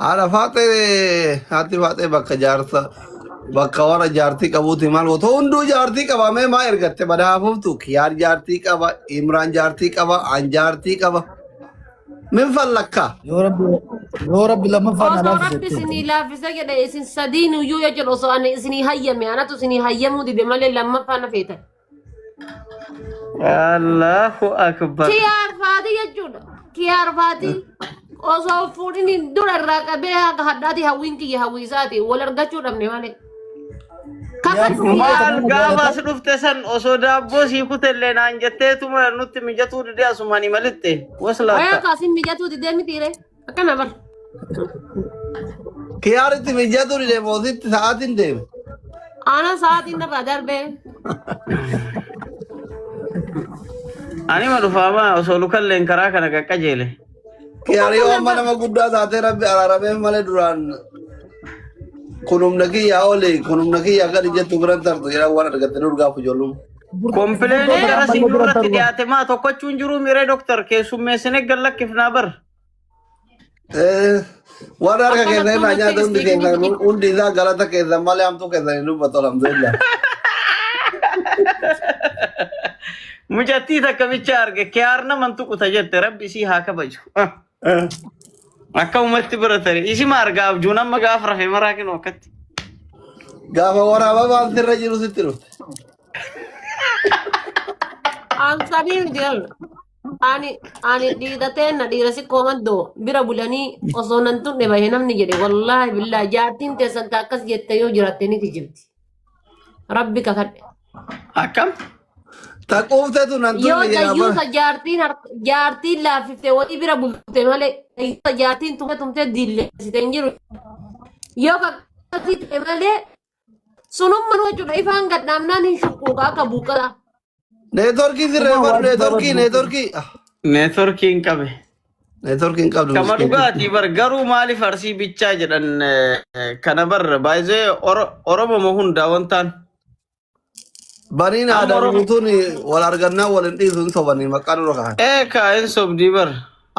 على فاتي هاتي فاتي بك جارتا بك ورا جارتي كبوتي مال وتوندو جارتي كبا ما يرغت بدا فوتو يار جارتي كبا إمران جارتي كبا عن جارتي كبا من فلكا يا رب لما فانا أصلا لا في ربي ستين سني لا في سجد إسن سدين ويو يجل أصلا أنا سني هيم أنا تو سني هيم ودي دمال لما فانا فيته الله أكبر. كيار فادي يجود كيار فادي أصلا فورين دور الركبة هداتي هوين كي هويزاتي ولا رجعوا رمني مالك maal gaafas dhufte san osoo daabboo sii kutelleen aan jetteetuma nutti mijatuu didee asumaanii malitte أيه waslaata. كاسين ميجاتو دي دمي تيري أكنا بر كيارتي مجادو لي موزيت ساعتين ديم أنا ساعات إن الرادار به Ani ma dhufaama osoo lukalleen karaa kana qaqqajeele. كياري وما نما قد ساعتين ربي على ربي مال دران كنوم نكي يا أولي كنوم نكي يا كذا جت تقرن ترتو يلا وانا رجعت نورجا في جولم Kompileeni gara sinurratti dhiyaate maa tokkochuun jiru miree doktor keessummeessine galla kifnaa bar. وانا رجع كذا ما جاء دون كذا نقول ديزا غلطة كذا مال يوم تو كذا نقول بطل الحمد لله Mujattii takka bicha arge kiyaarna mantuqu tajette rabbi isii haa kabaju. Akka ummatti bira tare isi ma argaa abjuun amma gaafa rafee maraakin wakkatti. gaafa waraabaa baanti irra jiru sitti dhufte. Ansanii jeel ani dhiidateen na dhiirasi koomandoo bira bulanii osoo nan tunne bahee namni jedhe wallaahi billaahi jaartiin teessan ka akkas jette yoo jiraatte ni jirti. Rabbi kakadhe. Akkam? Taquuftetu nan Yoo tunne dayyuusa jaartiin laaffifte walii bira bulte malee dayyuusa jaartiin tumte dilleessite hin jiru. Yoo kakkasii ta'e malee sunumma nu jechuudha ifaan gadhaamnaan hin shukkuuqa akka buuqata. neetworkii sirree bar neetworkii Neetworkiin qabe. neetworkiin qabdu Kama dhugaatii bar garuu maaliif arsii bichaa jedhan kana bar baay'ee Oromoo hundaa wantaan. baniin aadaa guutuun wal argannaa wal hin dhiisuun sobanii maqaan dura kaa'an. Kaa'in sobdii bar.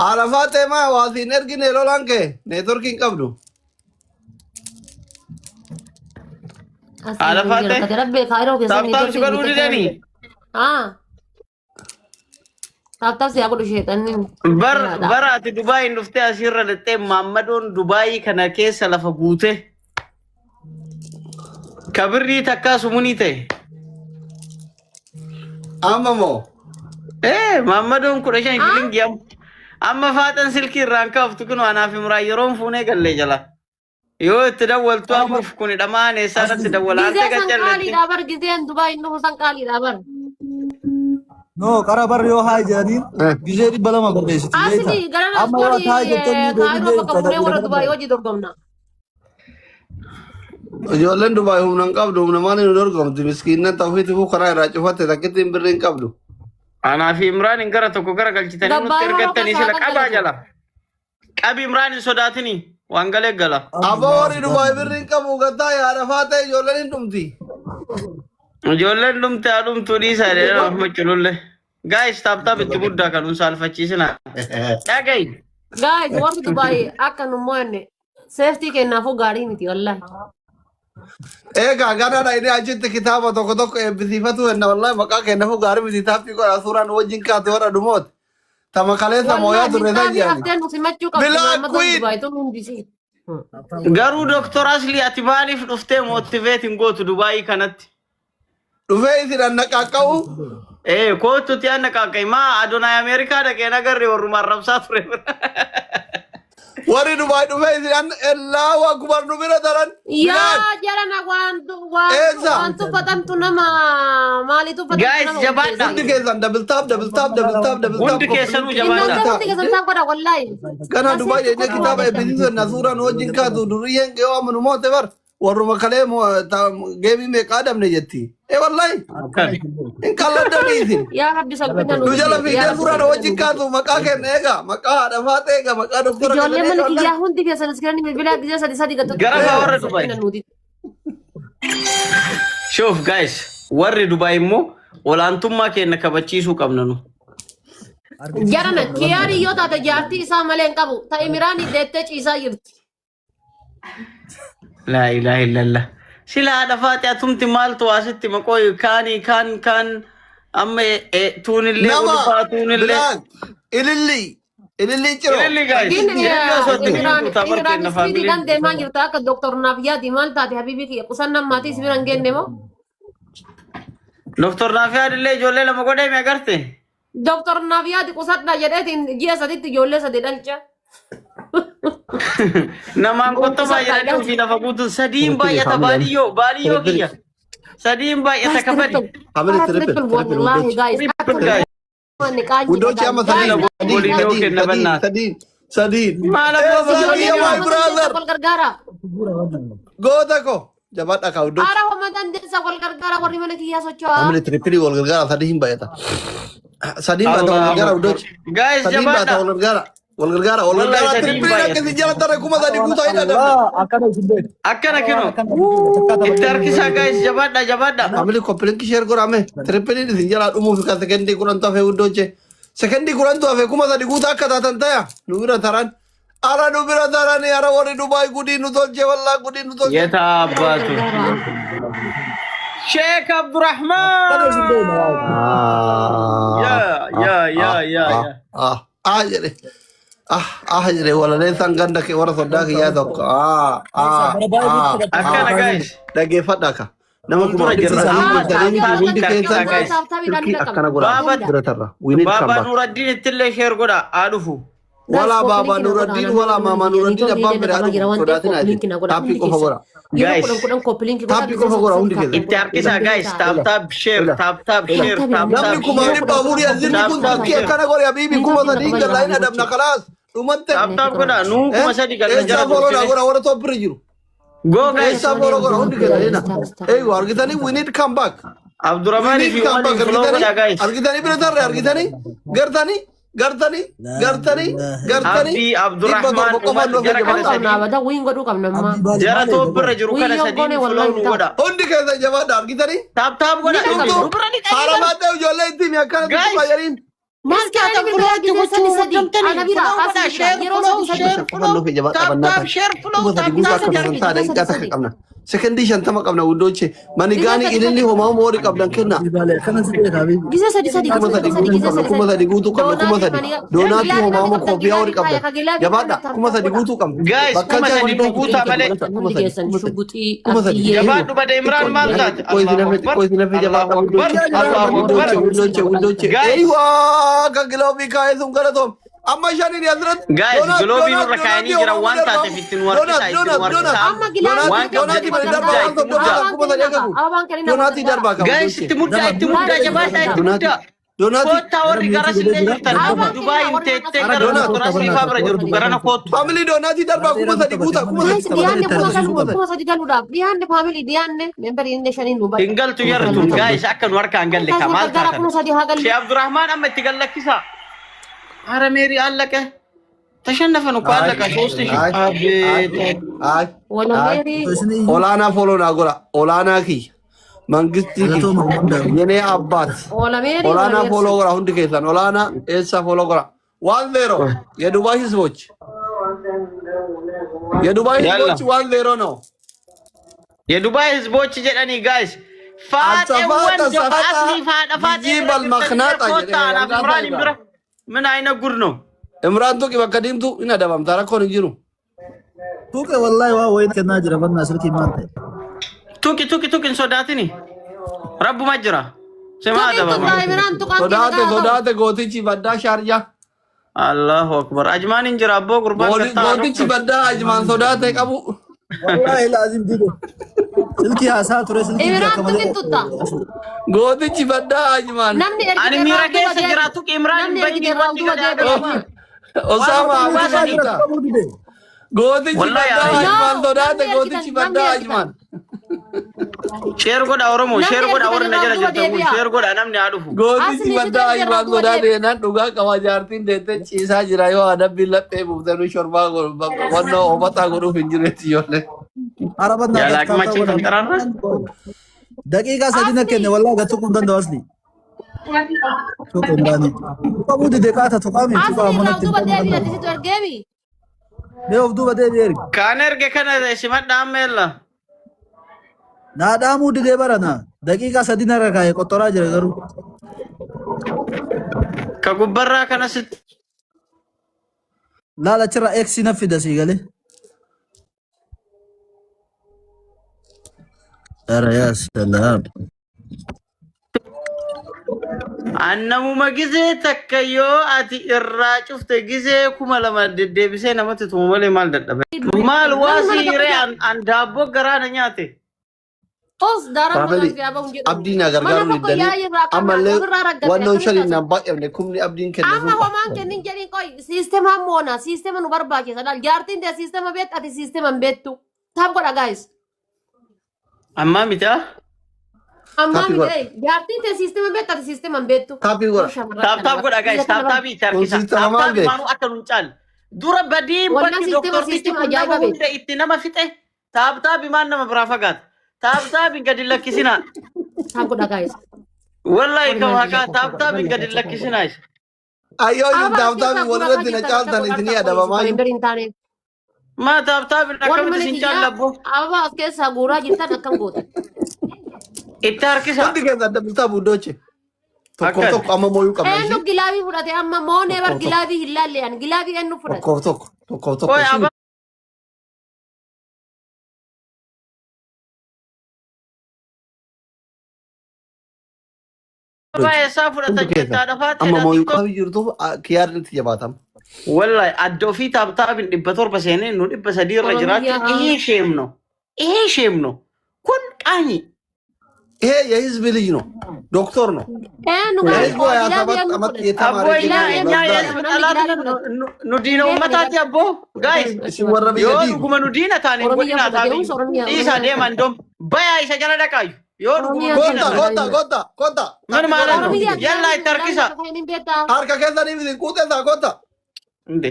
Alafaa teemaa waasiin ergine lolaan kee neetworkiin qabdu. Alafaa ta'e taaptaap si godhuu didanii. Taaptaap si haa godhu sheexanni. Baraati Dubaayin dhuftee asirra dhattee Maammadoon Dubaayii kana keessa lafa guute. Kabirrii takkaa sumunii ta'e. Amma moo Maammadoon 15 shilingii amma faaxan silkii irraan kaaftu kun anaaf imraa yeroon fuunee gallee jala. Yoo itti dawwaltu ammuuf kun dhamaan eessaanatti dawwala ante Gizee san gajjalle. qaaliidha bar gizeen Dubaayin dhufu san qaaliidha bar. No, kara bar yo hai jadi. Bisa di balam apa deh? Asli gara na Amma story wa hai jadi kaayiroo bakka bu'ee warra Dubaayii hojii dorgomna. ijoolleen Dubaay humna hin qabdu humna maali nu dorgomti miskiinnan ta'uufiiti fuu karaa irraa cufatte takkitti hin birri hin qabdu. Anaaf Imraan hin gara tokko gara galchitanii nutti ergattanii sila qabaa jala. Qabi Imraan hin sodaatini waan galee gala. Abba warri Dubaay birri hin qabu gaddaa yaada faatee ijoolleen hin dhumti. Ijoolleen dhumte haa dhumtuu dhiisaa jedhee maccululle. Gaayis taaptaap itti guddaa kan saalfachiisina. Dhagayi. Guys warri Dubaayii akka nu mo'anne seeftii kennaafuu gaarii miti wallahi. Egaa ganaadha inni achitti kitaaba tokko tokko eebbisiifatu henna wallahi maqaa kennafu gaarii miti taaptii godha suuraan wajjin kaate warra dhumooti. Tama kaleessa mooyaa turre san jedhani. Hafteen nu simachuu qabdu Bilaa Muhammadoon Queen. Dubaayii tun hundisii. Garuu Dooktor Asli ati maaliif dhuftee mootiveetiin gootu Dubaayii kanatti? Dhufee isin anna qaqqabu. Kootutti anna qaqqayi maa Adoonaa Ameerikaa dhaqee nagarree warrumaan rabsaa ture. Warri Dubaay dhufee isin anna Allahu akbar nu bira taran. Yaa jarana waan tuffatamtu nama maalitu Guys, jabaadha. Hundi keessan double tap. Hundi keessanuu jabaadha. Innaan hundi keessan isaan godha wallahi. Kana Dubaay jennee kitaaba eebbisiisu henna suuraan wajjin kaatu duriyyeen qe'oo amma nu moote bar. Warruma kalee geemii meeqaa dhabne jetti. Wallahi hin qalladanii isin. Yaa Rabbi salphina Nu jala fiigee suuraan wajjin kaatu maqaa kenna eega maqaa haadha faate eega maqaa doktora Ijoollee kenna mana kiyyaa hundi keessan iskiranii bilbilaa gizee sadi gattu. Gara warra Dubaay. Shoof guys, warri Dubaay immoo olaantummaa keenya kabachiisuu qabna nu. Jarana kiyaari yoo taate jaartii isaa malee hin qabu. Ta'i miraan deettee ciisaa jirti. لا إله إلا الله سلا هذا فاتي أتمت مالتو أستي مقوي كان أما تون اللي Nama ودفاتون اللي Bilal ililli ciro. اللي guys Imran Speedy dan deemaa jirta akka Dr. Nafiyaati maal taate habibii kiyya qusannaan maatii si biran geenne moo? دكتور نافع اللي جولي لما قدام يا قرتي Dr. Nafiyaati qusadhaa jedheetiin ji'a saditti ijoollee sadi dhalcha. نمان كنت ما يراني في نفقود سديم باية باليو كيا سديم باية كفدي Hamil triple. Wallahi guys. Udochi ama Sadin. Malam My brother. Wal gargaara. Goota ko. Jabaadha ka Udochi. Ara wamadan deessa wal gargaara warri mana kiyyaa socho'aa. Hamil triple wal gargaara Sadin bayata. Sadin bayata wal gargaara Udochi. guys Sadin bayata jabada wal gargaara. Wal gargaara Wallahi Sadin triple bayata. akka si jalata kuma Sadin guutaa hin adamne. Akkana isin akkana kino itarkisa guys jabada Hamil komplek share gorame. Triple ni si jalata umuuf ka sekendi kuran tafe Udochi. Sekendi kuran tafe kuma Sadin guutaa akka taatan taya. Nubira taran. Ara nubira taran ara warri Dubai gudi nu tolche walla gudi nu tolche. يتاباتو شيخ عبد الرحمن يا jere wala ne sanganda ke wara sodda ke ya dokko akkana guys dhaggeeffadha ka nama kuma akkana godha biratarra we need come بابا back نور الدين التلي شير قدا ألفو wala baba nuruddin wala mama nuruddin abbaan bira adu sodaatina tapi ko fagora Guys. tapi ko fagora hundi ke انت اركيسا guys تاب شير تاب شير namni kuma ni baburi azirni kun takki akkana gore habibi kuma sadi galla ina dabna khalas umatte تاب قدا نو كما سدي قال esa folo na gora wara to prijiru جو guys esa folo gora hundi ke ina ei wargitani we need come back عبد الرحمن if you want to follow قدا guys argitani biratarre argitani gartani Abdi Abdurrahman Umar jara kana sadi Abada wiin godhuu qabna ammaa. jara to birra jiru kana sadi follow nu goda hundi keessa jabaadha argitani tap goda haramaadha ijoollee ittiin akkana Guys. fayyadiin Maal kana biraa gideessani sadi ana biraa kaasii yeroo sadi tap share follow qabna sekendii shantama qabna wudooche manigaani ililli homaa moori qabdan kenna akkana si beeka habibi. gisa sadi kuma sadi guutuu qabna kuma sadi doonaati homaa moo koofiyaa horii qabda jabaadha kuma sadi guutuu qabna Guys, kuma sadi guutaa malee. Jabaadhu bada Imraan maal taate Eywa ka giloobii kaa'ee sun galatoom amma shaniin asirratti Guys, giloobii nurra kaa'anii jira waan taate fittiin warqisaa Doonaatii darbaa qaba. Guys, itti muddaa jabaadhaa itti muddaa. Koottaa warri gara sinne jirtan Dubaay hin teettee gara Doonaasii faa bira jirtu gara na koottu. Faamilii doonaatii darbaa kuma sadi guutaa kuma sadi. Dhiyaanne faamilii dhiyaanne membarii inni shaniin nu Hin galtu yartu guys akka nu harka hin galle ka maal taatan. Shee Abdurrahmaan amma itti gallakkisa. Hara meerii allaqe. Tashannafan uko allaqa soosti shi. Olaanaa fooloo gora olaanaa kiyya mangistii kiyya yenee abbaati olaanaa fooloo gora hundi keessan olaanaa eessa fooloo gora 1-0 የዱባይ ህዝቦች የዱባይ ህዝቦች 1-0 ነው የዱባይ ህዝቦች ጀዳኒ ጋይስ ፋጤ ወንዶ አስሊ ፋጤ ይበል መክናጣ ምን አይነት ጉድ ነው እምራን ቱቂ በከ ዲምቱ እና ደባም ታረኮን እንጂሩ Tuuqe wallahi waa wayit kennaa jira bannaa sirkii maal ta'e. ቱቂ ሶዳትኒ ረቡ ማጅራ ስማ ደባም sodaate gootichi baddaa shaarja አላሁ አክበር አጅማን እንጀራ አቦ ጉርባን ገታ gootichi baddaa ajmaan sodaate qabu Wallahi laazim dido. Sirkii haasaa ture sirkii jira kamalee. gootichi baddaa ajmaan ani miira keessa jira tuqi imraan bayni wanti gadaadha Osama Abdullah gootichi baddaa ajmaan sodaate gootichi baddaa ajmaan ሼር ጎዳ ኦሮሞ ሼር ጎዳ ወርነ ጀራ ጀርተ ሼር ጎዳ namni haa dhufu gootichi baddaa ajmaan sodaate nan dhugaa qaba jaartiin deette ciisaa jira yoo adabbi laphee buuftanii shorbaa wannoo obataa godhuuf hin jireetti ijoollee Araban yaa laaqmachi kan xaraarra daqiiqaa sadii na kenne wallahi gattu kun danda'u asli. Tuuqe ndaani. Qabu dide qaata tuqaami tuqaa monatti. Mee of duuba deebi'ee ergi. Kaan erge kana simadha amma yalla. Naa dhaamuu didee barana. Daqiiqaa 3 narra kaa'ee qottoraa jira garuu. Ka gubbarraa kana sitti. Laala achirraa eeksi na fida sii galee. Ara yaa salaam. Annamuma gizee takka yoo ati irraa cufte gizee 2000 deddeebisee namatti tumu malee maal dadhabe. Maal waa siiree an daabboo garaana nyaate. Os darah Family, mudah apa mungkin. abdiin agargaaruun Mana iddanii bakka yaa'ii ammallee irraa raggatte wannoon shaliin akkamitti naan baay'amne kumni abdiin kenne Amma sun homaan kennin jedhin qoy siistema moona siistema nu barbaachisa dal jaartiin tee siistema beet ati siistema hin beettu taab godha guys Ammaa mitaa? amma Happy miti jaartiin tee siistema beet ati siistema hin beettu Taappii godha. Taap godha guys, taap itti harkisa. Konsiistama maal Taap beek? maanuu akka nuun caalu. Dura badiin Wallaan bakki siistema doktortichi siistema kun nama ajaa'iba beek. hunda itti nama fixe. Taap maan nama biraa fagaata. Taap gadi lakkisinaa. taab godha guys Wallahi kam hakaa taap gadi lakkisinaa isa. Ayyoo isin taappii walirratti na caaltan isinii adabamaa jiru. hin taane Maa taap warri akkamitti mana sin caallabbo? kiyyaa ababa as keessaa guuraa jirtan akkam goote Itti harkisa. Hundi keessa adda bultaa buddooche. Tokko Akkas. tokko amma mooyuu qabna eenyu ishii. gilaabii fudhate amma moonee bar Tokko, gilaabii hin laalleyan gilaabii eenyu fudhate Tokko Oy ishii. abaa eessaa Hundi fudhatan keessa jettaa dhafaate amma mooyuu dhaatti. qabii jirtu kiyaarri itti jabaatama. Wallahi adda ofii taaphiin 700 seenee nu 300 irra jiraatu Oromiyaa. ይሄ ሼም ነው kun qaani ይሄ የህዝብ ልጅ ነው፣ ዶክተር ነው። eenyu የህዝቡ 27 ዓመት የተማረ አቦ ልጅ እኛ ነው። የህዝብ ጠላት ኑ ዲነው መታት አቦ ጋይስ ሲወራ yoo በየዲ dhuguma nu diina taane godhina taane isa deeman dom baya isa jala dhaqaayu yoo dhuguma nu ጎታ diina ጎታ ጎታ ጎታ ምን ማለት ነው yalla itti harkisa harka keessanii bisin quuxesaa ጎታ inde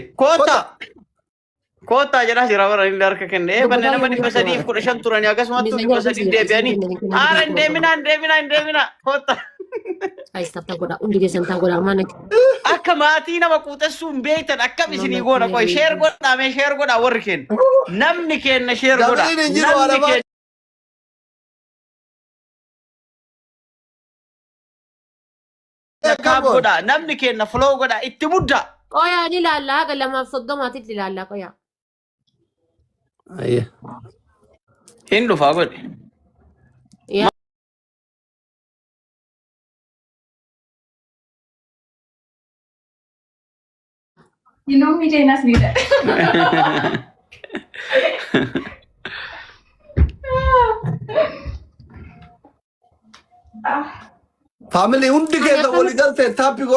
koota jedhaa jira bara inni harka kenne banne nama 315 turanii akkasumas 300 deebi'anii aara hin deemina koota akka maatii nama quuxessuu hin beektan akkam isinii goona qoy sheer godhaa warri kenna namni kenna sheer godha Dabaliin hin jiru, namni Adama. kenna kaab godha namni kenna flow godha itti mudda qoyaa ni laallaa haga lamaaf soddomaatitti ilaallaa qoyaa ayya hin dhufaa godhe You know me, Jane, as leader. ፋሚሊ ሁንዲ keessa walii galtee taappii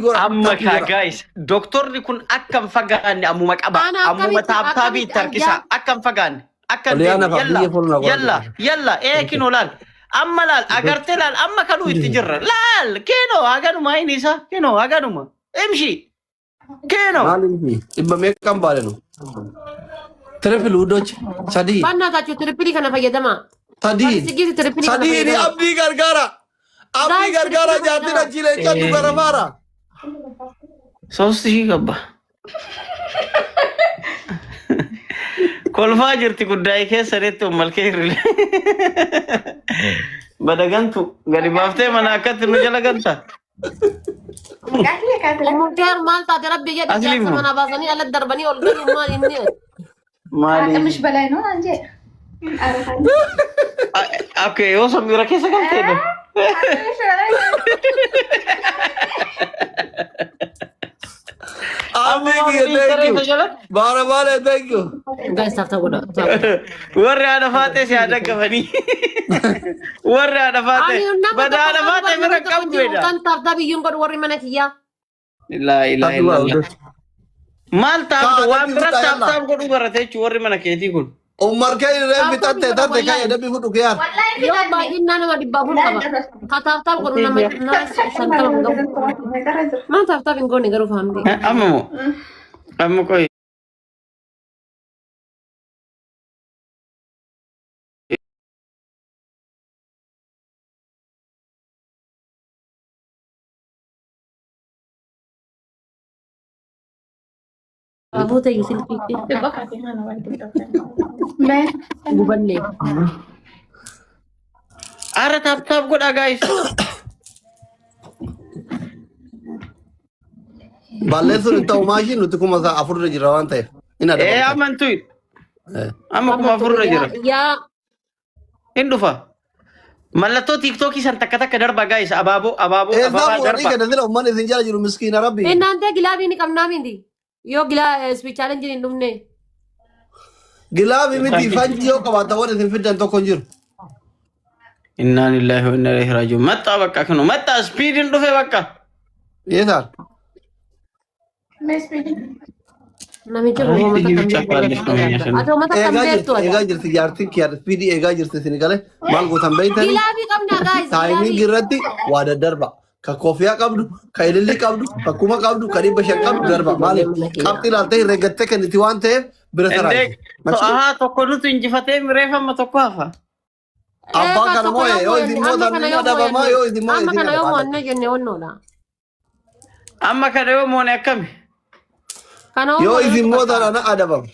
godha amma kaa guys doktorri kun akkam fagaanne ammuma qaba Ana ammuma akkamitti- taaptaabii akkamitti tarkisa ajaa- akkam fagaanne akka Oliyaana deemu fa'aa biyya fuuluma yalla yalla kino laal amma laal agarte laal amma kanuu itti jirra laal kino haganuma inni isa kino haganuma imshi kino maaliif dhibba meeqan baale nu tirifil wudochi sadii baannaaታችሁ ትሪፕሊ kana fayyadamaa sadii Sigisi tiripilii kana sadii ni fayyadamaa. abdii gargaara abdii Guys, gargaara tiripilii jaartiin kana- achiilee caddu garafaara ሶስት ሺህ ገባ kolfaa jirti guddaa'e keessa reetti ummalkee hirrile badagantu gadi baaftee mana akkatti nu jala ganta Mungkin maal taate rabbi jedhe Asli jaarsa immoo. mana baasanii ala darbanii ol galuu maal inni maali Mش بلاي نو أنجي. okay yoo samira keessa galtee dha abdii kiyya thank you baara baale thank you guys taafta godha warri haadha faatee si haadha qabanii warri haadha faatee bada haadha faatee bira qabduudha kan taafta biyyuun godhu warri mana kiyyaa laa ilaaha Abduu illallah Wudochi. maal taaftu Taa'aa waan dabbii bira fudhaa yalla. taaftaaf godhuu barate jechuun warri mana keetii kun Umar kee irree bitatte tatte kee dabbii fudhu kiyyaan yoo baay'inaa nama dhibbaa fuul qaba ka taaftaaf godhu nama shantama hin qabu maa taaftaaf hin goone garuu faamte amma moo amma qoy Abota yung silpi. मैं Guban le. Ara tap godha guys. Balleessuun hin ta'u maashin nuti kuma afurra jira waan ta'eef. Ina Eh dabalata. amantu. Amma kuma furra jira. Yaa Hindufa. Mallattoo TikTok san takka darba guys. Abaaboo Eessaa fuudhanii darba. kenna sila uummanni isin jala jiru miskiina rabbi. innante gilaabii ni qabnaa miti. Yoo gilaa spiichaaleen jiru hin dhumne. Gilaabii miti fanji yoo qabaata waan isin fiddan tokko hin jiru. Inna lillahi wa inna ilaihi raji'un. Matta bakka kanu. Matta speed hindufe bakka. Eesaan. मैं speaking Namicha Ay, uummata hindi kan siya pala beektu. discrimination. Ati uummata kan beektu. Eegaa jirti jaartiin kiyyaar fiidii eegaa jirti isin galee maal gootan beeytanii Gilaabii qabna guys. taayimingi irratti waa daddarba. Ka koofiyaa qabdu, ka ilillii qabdu, ka kuma qabdu, ka 500 qabdu darba. Maaliif qabxii ilaaltee herreeggattee kenniti waan ta'eef bira Ende taraa. aha tokko nutu injifatee mireeffama tokko hafa. Abbaa kana moo yoo isin mootan ni adabamaa yoo isin moo Amma isin kana yoo adabamaa. mo'anne jenne onnoodha. Amma kana yoo moone akkami? Kana Yoo isin mootan ana adabama.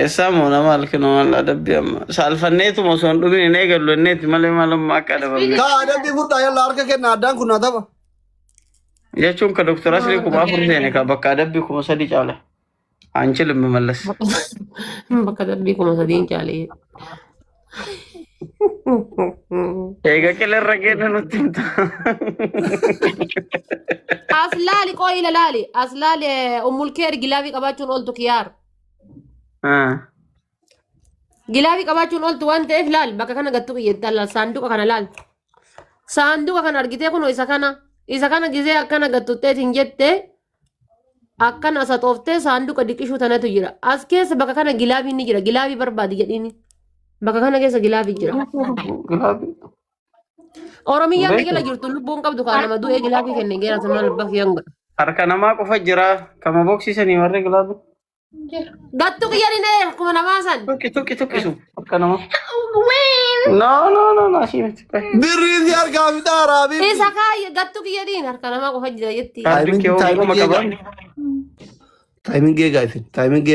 Eessaa moona maal kinu maal adabbi amma. Saalfanneetuma osoo hin dhugin hin eegallu inneetti malee maalummaa akka adabamne. Ka adabbii furdaa yalla harka kenna addaan kun adaba. Jechuun ka Dr. Asli kuma afur seene ka bakka adabbii kuma sadi caala. Anchi limmi mallas. bakka darbii kuma sadiin caalee. Eega qilirra kenna nutti himta. As laali qoyila laali. As laali ummulkeer gilaabii qabaachuun ooltu kiyaar. Gilaabii qabaachuun ooltu waan ta'eef laal bakka kana gattu qiyyeettaa laal saanduqa kana laal. Saanduqa kana argitee kun isa kana gisee akkana gattutteetiin jettee akkana asatooftee saanduqa diqishuu tanatu jira. As keessa bakka kana gilaabii ni jira. Gilaabii barbaadi jedhiini. Bakka kana keessa gilaabii jira. Oromiyyaan ni gala jirtu lubbuun qabdu kaan nama du'ee gilaabii kenne geera sanaan abbaa fi hanga. Harka namaa qofa jira. Kama boksisanii warri gilaabi. Gattu qiyyanii akkuma namaa san. Tukkisu. Harka namaa. No. Asii miti. Birrii si harkaa fitaa raabii. Isa kaayya gattu qiyyaniin harka namaa qofa jira jetti. Taayimin kee Taayimingii eegaa isin. Taayimingii